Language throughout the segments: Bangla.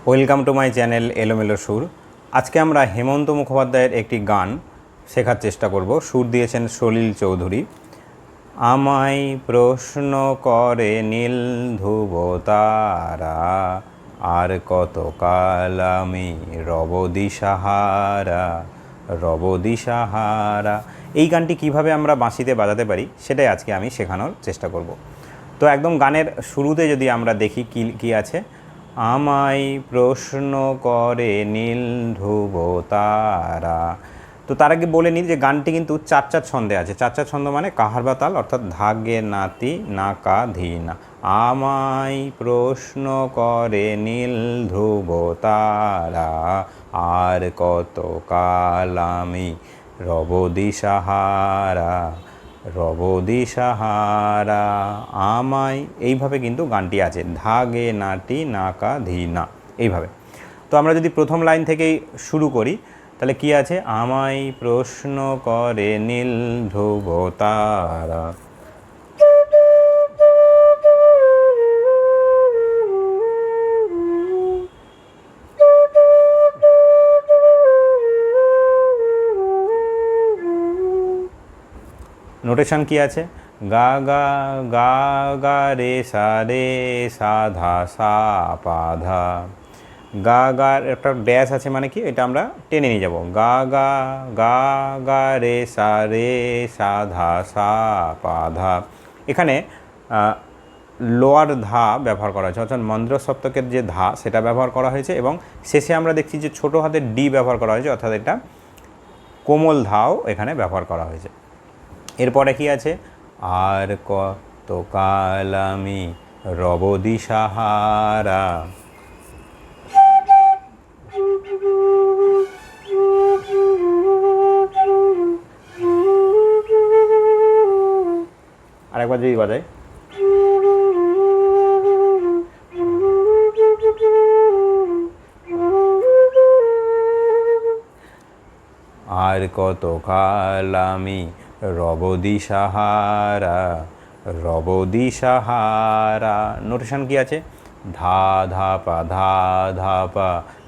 ওয়েলকাম টু মাই চ্যানেল এলোমেলো সুর। আজকে আমরা হেমন্ত মুখোপাধ্যায়ের একটি গান শেখার চেষ্টা করব। সুর দিয়েছেন সলিল চৌধুরী। আমায় প্রশ্ন করে নীল ধ্রুব তারা, আর কতকাল আমি রব দিশাহারা, রব দিশাহারা। এই গানটি কিভাবে আমরা বাঁশিতে বাজাতে পারি সেটাই আজকে আমি শেখানোর চেষ্টা করব। তো একদম গানের শুরুতে যদি আমরা দেখি কি আছে, আমায় প্রশ্ন করে নীল ধ্রুব তারা। তো তার আগে বলে নিই যে গানটি কিন্তু চার চার ছন্দে আছে। চার চার ছন্দ মানে কাহার বা তাল, অর্থাৎ ধাগে নাতি না কা ধি না। আমায় প্রশ্ন করে নীল ধ্রুব তারা, আর কত কাল আমি রব দিশাহারা, রব দিশাহারা। আমায়, এইভাবে কিন্তু গানটি আছে, ধাগে নাটি নাকা ধি না, এইভাবে। তো আমরা যদি প্রথম লাইন থেকেই শুরু করি তাহলে কি আছে, আমায় প্রশ্ন করে নীল ধ্রুব তারা। নোটেশন কি আছে, গা গা গা গা রে সা ধা সা পা ধা। গা গার একটা ড্যাশ আছে, মানে কি এটা আমরা টেনে নিয়ে যাব। গা গা গা গা রে সা ধা সা পা ধা। এখানে লোয়ার ধা ব্যবহার করা হয়েছে, অর্থাৎ মন্দ্র সপ্তকের যে ধা সেটা ব্যবহার করা হয়েছে, এবং শেষে আমরা দেখছি যে ছোটো হাতের ডি ব্যবহার করা হয়েছে, অর্থাৎ এটা কোমল ধাও এখানে ব্যবহার করা হয়েছে। এরপরে কি আছে, আর কতকাল আমি রব দিশাহারা। আরেকবার যদি বাজাই, আর কতকাল আমি রব দিশাহারা, রব দিশাহারা। নোটেশন কি আছে, ধা ধা পা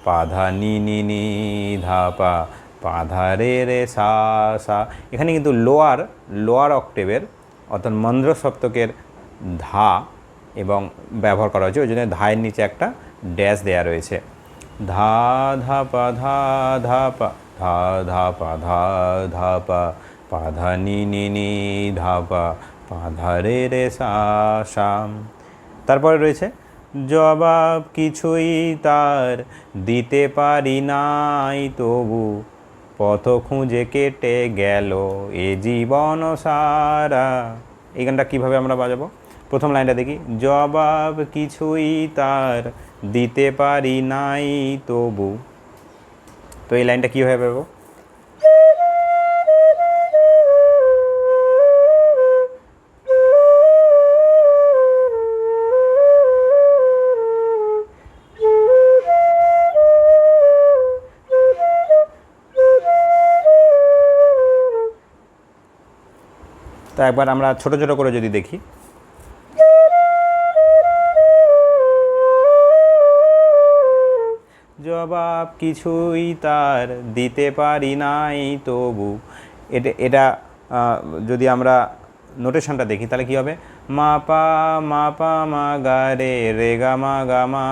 পা ধা নি নি নি ধা পা ধা রে সা সা। এখানে কিন্তু লোয়ার অক্টেভের, অর্থাৎ মন্দ্র সপ্তকের ধা এবং ব্যবহার করা হয়েছে, ওই জন্য ধায়ের নিচে একটা ড্যাশ দেয়া রয়েছে। ধা ধা পা ধা পা ধা ধা পা ধা পা ধা নি নি নি ধা পা ধা রে সা সা। তারপরে রয়েছে, জবাব কিছুই তার দিতে পারি নাই তবু, পথ খুঁজে কেটে গেল এ জীবন সারা। এই গানটা কীভাবে আমরা বাজাবো, প্রথম লাইনটা দেখি, জবাব কিছুই তার দিতে পারি নাই তবু। তো এই লাইনটা কীভাবে পাবো, তো একবার আমরা ছোট ছোট করে যদি দেখি, জবাব কিছুই তার দিতে পারি নাই তবু। এটা যদি আমরা নোটেশনটা দেখি তাহলে কী হবে, মা পা মা গা রে গা মা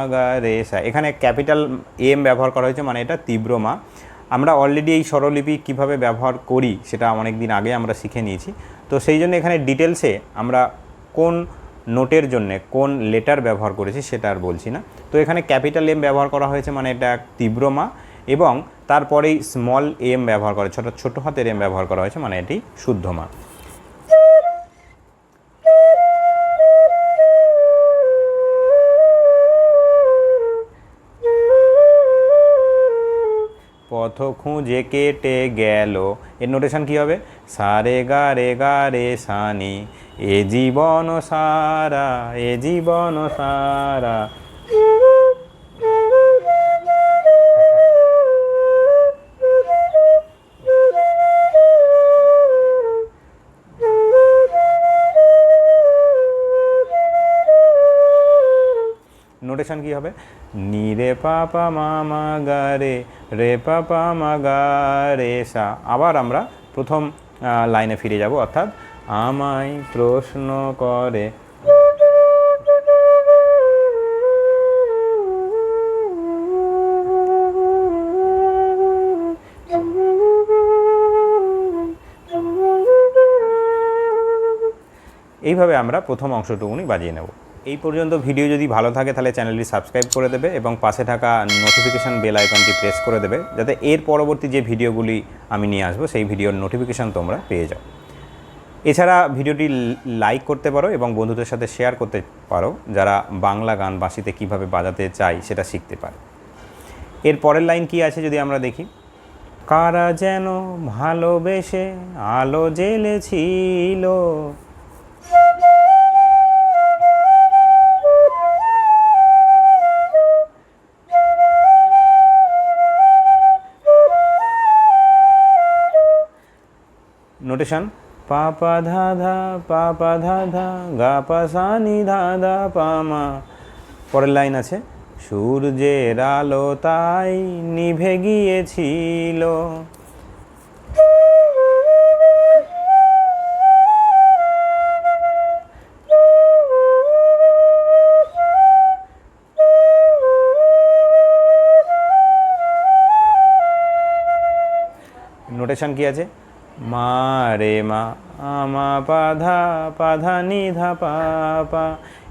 রে সা। এখানে ক্যাপিটাল এম ব্যবহার করা হয়েছে, মানে এটা তীব্র মা। আমরা অলরেডি এই স্বরলিপি কীভাবে ব্যবহার করি সেটা অনেক দিন আগে আমরা শিখে নিয়েছি। তো সেই জন্য এখানে ডিটেলসে আমরা কোন নোটের জন্যে কোন লেটার ব্যবহার করেছি সেটা আর বলছি না। তো এখানে ক্যাপিটাল এম ব্যবহার করা হয়েছে, মানে এটা তীব্র মা, এবং তারপরেই স্মল এম ব্যবহার করা, ছোটো হাতের এম ব্যবহার করা হয়েছে, মানে এটি শুদ্ধ মা। পথ খুঁজে কেটে গেল, এর নোটেশন কী হবে, সা রে গা রে সানি, এ জীবন সারা, এ জীবন সারা। নোটেশন কী হবে, নি রে পা পা মা মা গা রে, রে পা পা মা গা রে সা। আবার আমরা প্রথম লাইনে ফিরে যাব, অর্থাৎ আমায় প্রশ্ন করে। এইভাবে আমরা প্রথম অংশটুকুনি বাজিয়ে নেব। এই পর্যন্ত ভিডিও যদি ভালো থাকে তাহলে চ্যানেলটি সাবস্ক্রাইব করে দেবে এবং পাশে থাকা নোটিফিকেশান বেল আইকনটি প্রেস করে দেবে, যাতে এর পরবর্তী যে ভিডিওগুলি আমি নিয়ে আসবো সেই ভিডিওর নোটিফিকেশান তোমরা পেয়ে যাও। এছাড়া ভিডিওটি লাইক করতে পারো এবং বন্ধুদের সাথে শেয়ার করতে পারো, যারা বাংলা গান বাঁশিতে কীভাবে বাজাতে চাই সেটা শিখতে পারে। এর পরের লাইন কি আছে যদি আমরা দেখি, কারা যেন ভালোবেসে আলো জ্বেলেছিল, নোটেশন পা পা ধা ধা পা পা ধা ধা গা পা সা নি ধা ধা পা মা। পরের লাইন আছে, সূর্যের আলো তাই নিভে গিয়েছিল, নোটেশন কি আছে, মা রে মা আমা পাধা নি ধা পা পা।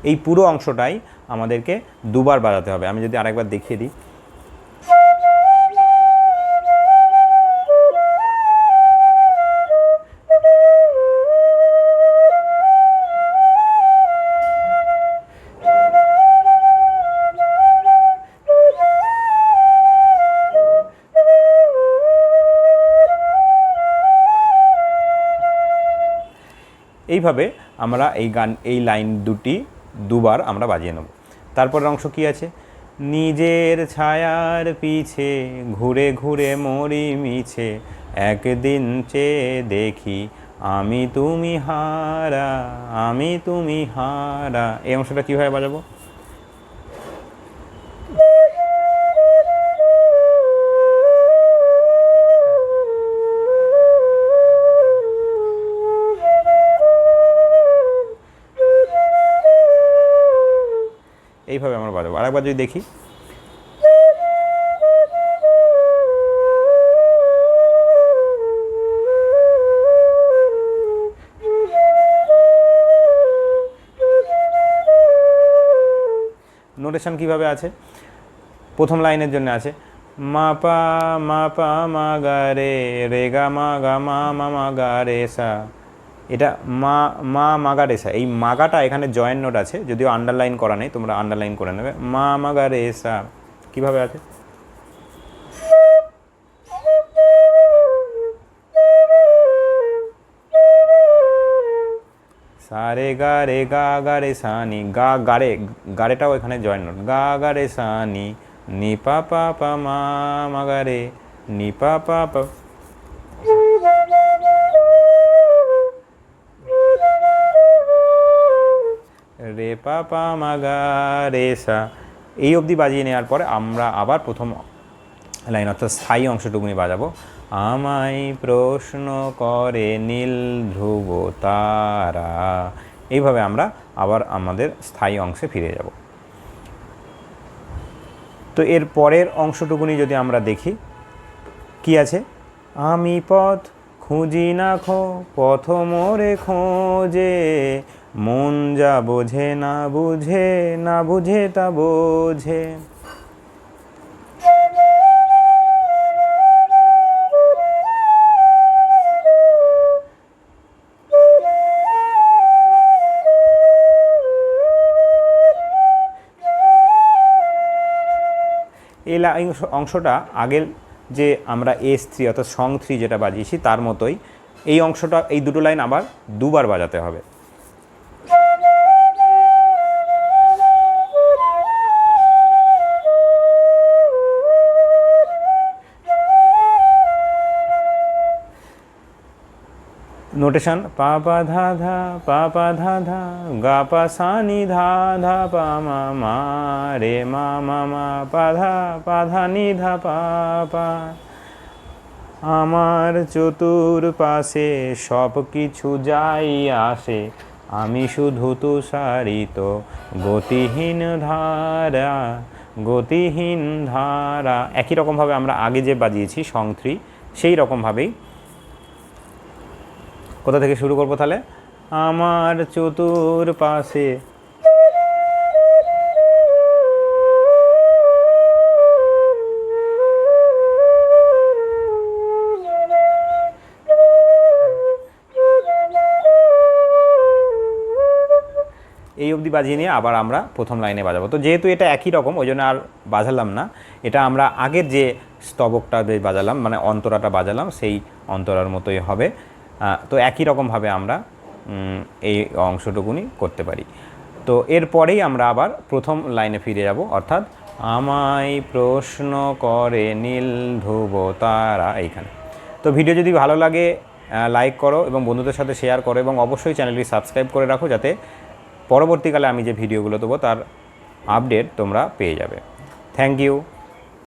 এই পুরো অংশটাই আমাদেরকে দুবার বাজাতে হবে। আমি যদি আরেকবার দেখিয়ে দিই, এইভাবে আমরা এই লাইন দুটি দুবার আমরা বাজিয়ে নেব। তারপরের অংশ কি আছে, নিজের ছায়ার পিছে ঘুরে ঘুরে মরি মিছে, একদিন চেয়ে দেখি আমি তুমি হারা, আমি তুমি হারা। এই অংশটা কীভাবে বাজাবো, এইভাবে আমরা বাজাবো। আরেকবার যদি দেখি, নোটেশন কীভাবে আছে, প্রথম লাইনের জন্য আছে মা পা মা গা রে, রে গা মা মা গা রে সা। এটা মা মাগা রে সা, এই মাগাটা এখানে জয়েন্ট নোট আছে, যদিও আন্ডারলাইন করা নেই, তোমরা আন্ডারলাইন করে নেবে। মা মাগা রে সা কীভাবে আছে, সা রে গা রে সা নি, গারেটাও এখানে জয়েন্ট নোট, গা রে সা নি পা পা মা মাগা রে, নি পা পা। রে পা পা মা গা রে সা। এই অবধি বাজিয়ে নেওয়ার পরে আমরা আবার প্রথম লাইন অর্থাৎ স্থায়ী অংশটুকুনি বাজাবো, আমায় প্রশ্ন করে নীল ধ্রুব তারা। এইভাবে আমরা আবার আমাদের স্থায়ী অংশে ফিরে যাব। তো এর পরের অংশটুকুনি যদি আমরা দেখি কি আছে, আমি পথ খুঁজি না পথ মোরে খোঁজে, মন যা বোঝে না বুঝে তা বোঝে। এই অংশটা আগের যে আমরা S3 অর্থাৎ সং 3 যেটা বাজিয়েছি তার মতোই এই অংশটা, এই দুটো লাইন আবার দুবার বাজাতে হবে। নোটেশন পা পা ধা ধা পা পা ধা ধা গা পা সা নি ধা ধা পা মা মা রে মা মা মা পা ধা নি ধা পা পা। আমার চতুর্পাশে সব কিছু যাই আসে, আমি শুধু তুষারিত গতিহীন ধারা, গতিহীন ধারা। একই রকমভাবে আমরা আগে যে বাজিয়েছি সং 3 সেই রকমভাবেই কোথা থেকে শুরু করবো তাহলে? আমার চতুর্পাশে এই অবধি বাজিয়ে নিয়ে আবার আমরা প্রথম লাইনে বাজাবো। তো যেহেতু এটা একই রকম ওই জন্য আর বাজালাম না, এটা আমরা আগের যে স্তবকটা বাজালাম মানে অন্তরাটা বাজালাম সেই অন্তরার মতোই হবে। তো একই রকমভাবে আমরা এই অংশটুকুনি করতে পারি। তো এরপরেই আমরা আবার প্রথম লাইনে ফিরে যাব, অর্থাৎ আমায় প্রশ্ন করে নীল ধ্রুব তারা, এইখানে। তো ভিডিও যদি ভালো লাগে লাইক করো এবং বন্ধুদের সাথে শেয়ার করো এবং অবশ্যই চ্যানেলটি সাবস্ক্রাইব করে রাখো, যাতে পরবর্তীকালে আমি যে ভিডিওগুলো দেবো তার আপডেট তোমরা পেয়ে যাবে। Thank you.